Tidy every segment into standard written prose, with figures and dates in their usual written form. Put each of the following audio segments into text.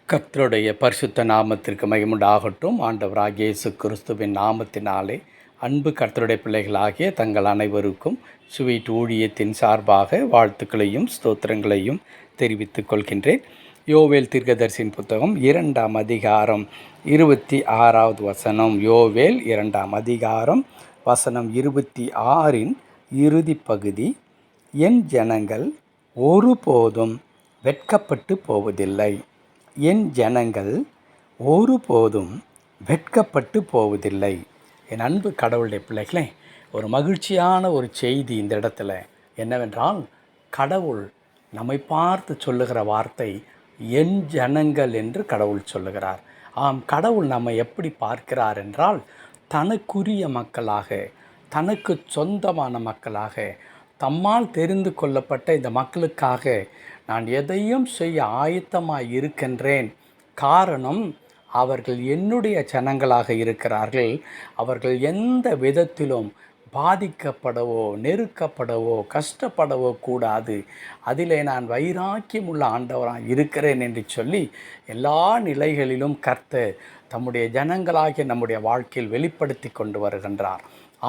கர்த்தருடைய பரிசுத்த நாமத்திற்கு மகிமுண்டாகட்டும். ஆண்டவராகிய இயேசு கிறிஸ்துவின் நாமத்தினாலே அன்பு கர்த்தருடைய பிள்ளைகளாகிய தங்கள் அனைவருக்கும் ஸ்வீட் ஊழியத்தின் சார்பாக வாழ்த்துக்களையும் ஸ்தோத்திரங்களையும் தெரிவித்துக் கொள்கின்றேன். யோவேல் தீர்க்கதரிசியின் புத்தகம் 2ஆம் அதிகாரம் 26வது வசனம். யோவேல் 2ஆம் அதிகாரம் வசனம் 26இன் இறுதி பகுதி. என் ஜனங்கள் ஒருபோதும் வெட்கப்பட்டு போவதில்லை. என் ஜனங்கள் ஒருபோதும் வெட்கப்பட்டு போவதில்லை. என் அன்பு கடவுளுடைய பிள்ளைகளே, ஒரு மகிழ்ச்சியான ஒரு செய்தி இந்த இடத்துல என்னவென்றால், கடவுள் நம்மை பார்த்து சொல்லுகிற வார்த்தை என் ஜனங்கள் என்று கடவுள் சொல்லுகிறார். ஆம், கடவுள் நம்மை எப்படி பார்க்கிறார் என்றால், தனக்குரிய மக்களாக, தனக்கு சொந்தமான மக்களாக, தம்மால் தெரிந்து கொள்ளப்பட்ட இந்த மக்களுக்காக நான் எதையும் செய்ய ஆயத்தமாக இருக்கின்றேன். காரணம், அவர்கள் என்னுடைய ஜனங்களாக இருக்கிறார்கள். அவர்கள் எந்த விதத்திலும் பாதிக்கப்படவோ நெருக்கப்படவோ கஷ்டப்படவோ கூடாது. அதிலே நான் வைராக்கியம் உள்ள ஆண்டவராக இருக்கிறேன் என்று சொல்லி எல்லா நிலைகளிலும் கர்த்தர் தம்முடைய ஜனங்களாகிய நம்முடைய வாழ்க்கையில் வெளிப்படுத்தி கொண்டு வருகின்றார்.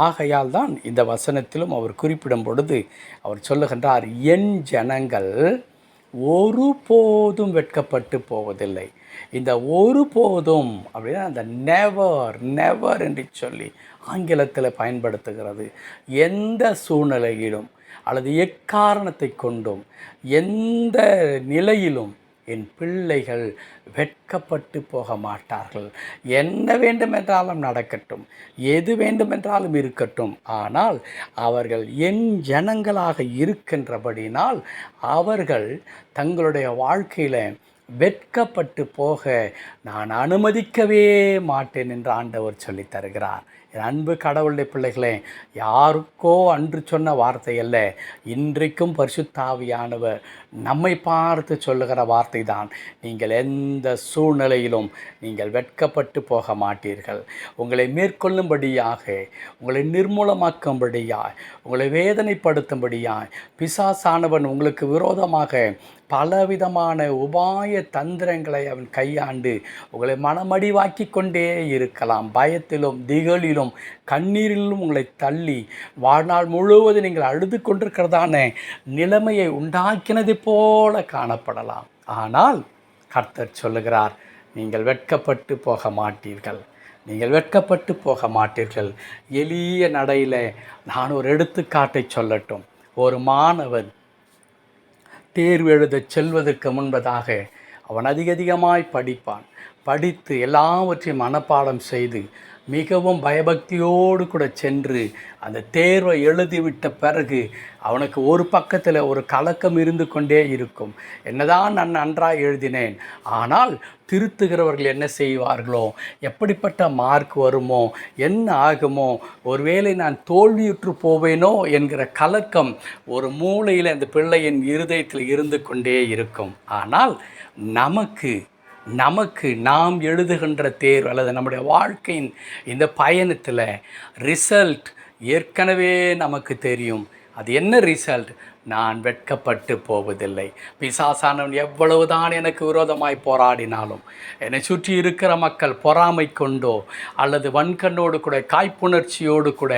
ஆகையால் தான் இந்த வசனத்திலும் அவர் குறிப்பிடும் பொழுது அவர் சொல்லுகின்றார், என் ஜனங்கள் ஒருபோதும் வெட்கப்பட்டு போவதில்லை. இந்த ஒருபோதும் அப்படின்னா அந்த நெவர் நெவர் என்று சொல்லி ஆங்கிலத்தில் பயன்படுத்துகிறது. எந்த சூழ்நிலையிலும் அல்லது எக்காரணத்தை கொண்டும் எந்த நிலையிலும் என் பிள்ளைகள் வெட்கப்பட்டு போக மாட்டார்கள். என்ன வேண்டுமென்றாலும் நடக்கட்டும், எது வேண்டுமென்றாலும் இருக்கட்டும், ஆனால் அவர்கள் என் ஜனங்களாக இருக்கின்றபடினால் அவர்கள் தங்களுடைய வாழ்க்கையில் வெட்கப்பட்டு போக நான் அனுமதிக்கவே மாட்டேன் என்று ஆண்டவர் சொல்லித் தருகிறார். என் அன்பு கடவுளுடைய பிள்ளைகளே, யாருக்கோ அன்று சொன்ன வார்த்தை அல்ல, இன்றைக்கும் பரிசுத்த ஆவியானவர் நம்மை பார்த்து சொல்லுகிற வார்த்தை தான். நீங்கள் எந்த சூழ்நிலையிலும் நீங்கள் வெட்கப்பட்டு போக மாட்டீர்கள். உங்களை மேற்கொள்ளும்படியாக, உங்களை நிர்மூலமாக்கும்படியாய், உங்களை வேதனைப்படுத்தும்படியாய் பிசாசானவன் உங்களுக்கு விரோதமாக பலவிதமான உபாய தந்திரங்களை அவன் கையாண்டு உங்களை மனமடிவாக்கி கொண்டே இருக்கலாம். பயத்திலும் திகழிலும் கண்ணீரிலும் உங்களை தள்ளி வாழ்நாள் முழுவதும் நீங்கள் அழுது கொண்டிருக்கிறதான நிலைமையை உண்டாக்கினது போல காணப்படலாம். ஆனால் கர்த்தர் சொல்லுகிறார், நீங்கள் வெட்கப்பட்டு போக மாட்டீர்கள். நீங்கள் வெட்கப்பட்டு போக மாட்டீர்கள். எளிய நடையில் நான் ஒரு எடுத்துக்காட்டை சொல்லட்டும். ஒரு மாணவன் தேர்வு எழுத செல்வதற்கு முன்பதாக அவன் அதிகமாய் படிப்பான். படித்து எல்லாவற்றையும் மனப்பாடம் செய்து மிகவும் பயபக்தியோடு கூட சென்று அந்த தேர்வை எழுதிவிட்ட பிறகு அவனுக்கு ஒரு பக்கத்தில் ஒரு கலக்கம் இருந்து கொண்டே இருக்கும். என்னதான் நான் நன்றாக எழுதினேன், ஆனால் திருத்துகிறவர்கள் என்ன செய்வார்களோ, எப்படிப்பட்ட மார்க் வருமோ, என்ன ஆகுமோ, ஒருவேளை நான் தோல்வியுற்று போவேனோ என்கிற கலக்கம் ஒரு மூலையில் அந்த பிள்ளையின் இருதயத்தில் இருந்து கொண்டே இருக்கும். ஆனால் நமக்கு நாம் எழுதுகின்ற தேர்வு அல்லது நம்முடைய வாழ்க்கையின் இந்த பயணத்தில் ரிசல்ட் ஏற்கனவே நமக்கு தெரியும். அது என்ன ரிசல்ட்? நான் வெட்கப்பட்டு போவதில்லை. பிசாசானவன் எவ்வளவுதான் எனக்கு விரோதமாய் போராடினாலும், என்னை சுற்றி இருக்கிற மக்கள் பொறாமை கொண்டோ அல்லது வன்கண்ணோடு கூட காய்ப்புணர்ச்சியோடு கூட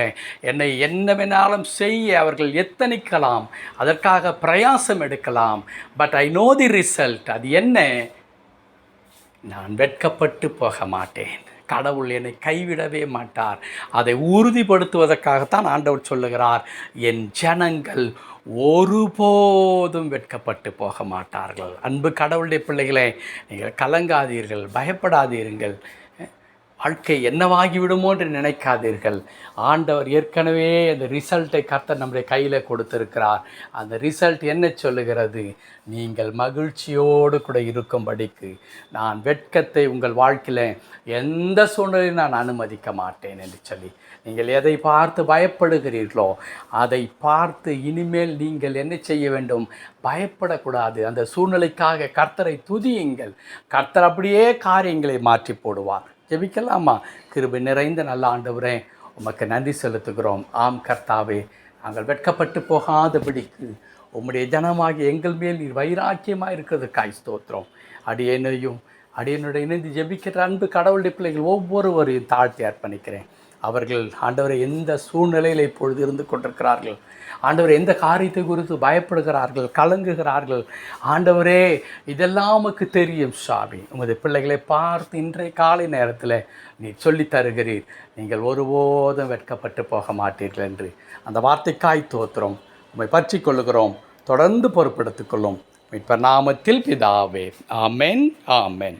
என்னை என்ன வேணாலும் செய்ய அவர்கள் எத்தனிக்கலாம், அதற்காக பிரயாசம் எடுக்கலாம். But I know the result. அது என்ன? நான் வெட்கப்பட்டு போக மாட்டேன். கடவுள் என்னை கைவிடவே மாட்டார். அதை உறுதிப்படுத்துவதற்காகத்தான் ஆண்டவர் சொல்லுகிறார், என் ஜனங்கள் ஒருபோதும் வெட்கப்பட்டு போக மாட்டார்கள். அன்பு கடவுளுடைய பிள்ளைகளே, நீங்கள் கலங்காதீர்கள், பயப்படாதீர்கள். வாழ்க்கை என்னவாகிவிடுமோ என்று நினைக்காதீர்கள். ஆண்டவர் ஏற்கனவே அந்த ரிசல்ட்டை கர்த்தர் நம்முடைய கையில் கொடுத்திருக்கிறார். அந்த ரிசல்ட் என்ன சொல்லுகிறது? நீங்கள் மகிழ்ச்சியோடு கூட இருக்கும்படிக்கு நான் வெட்கத்தை உங்கள் வாழ்க்கையில் எந்த சூழ்நிலையும் நான் அனுமதிக்க மாட்டேன் என்று சொல்லி, நீங்கள் எதை பார்த்து பயப்படுகிறீர்களோ அதை பார்த்து இனிமேல் நீங்கள் என்ன செய்ய வேண்டும்? பயப்படக்கூடாது. அந்த சூழ்நிலைக்காக கர்த்தரை துதியுங்கள். கர்த்தர் அப்படியே காரியங்களை மாற்றி போடுவார். ஜெபிக்கலாமா? கிருபை நிறைந்த நல்ல ஆண்டவரே, உமக்கு நன்றி செலுத்துகிறோம். ஆம் கர்த்தாவே, நாங்கள் வெட்கப்பட்டு போகாதபடிக்கு உம்முடைய ஜனமாகி எங்கள் மேல் நீர் வைராக்கியமாக இருக்கிறதுக்காய் ஸ்தோத்திரம். அடியேனையும் அடியனுடைய இணைந்து ஜெபிக்கிற அன்பு கடவுளுடைய பிள்ளைகள் ஒவ்வொருவரையும் தாழ்த்தி அர்ப்பணிக்கிறேன். அவர்கள் ஆண்டவரை எந்த சூழ்நிலையில் இப்பொழுது இருந்து கொண்டிருக்கிறார்கள், ஆண்டவர் எந்த காரியத்தை குறித்து பயப்படுகிறார்கள், கலங்குகிறார்கள், ஆண்டவரே இதெல்லாம் உமக்கு தெரியும் சாமி. உமது பிள்ளைகளை பார்த்து இன்றைய காலை நேரத்தில் நீ சொல்லித் தருகிறீர். நீங்கள் ஒருபோதும் வெட்கப்பட்டு போக மாட்டீர்கள் என்று அந்த வார்த்தைக்காய் தோத்திரம். உம்மை பற்றி கொள்ளுகிறோம். தொடர்ந்து பொறுப்பெடுத்துக் கொள்ளும். மீட்பர் நாமத்தில் பிதாவே. ஆமென், ஆமென்.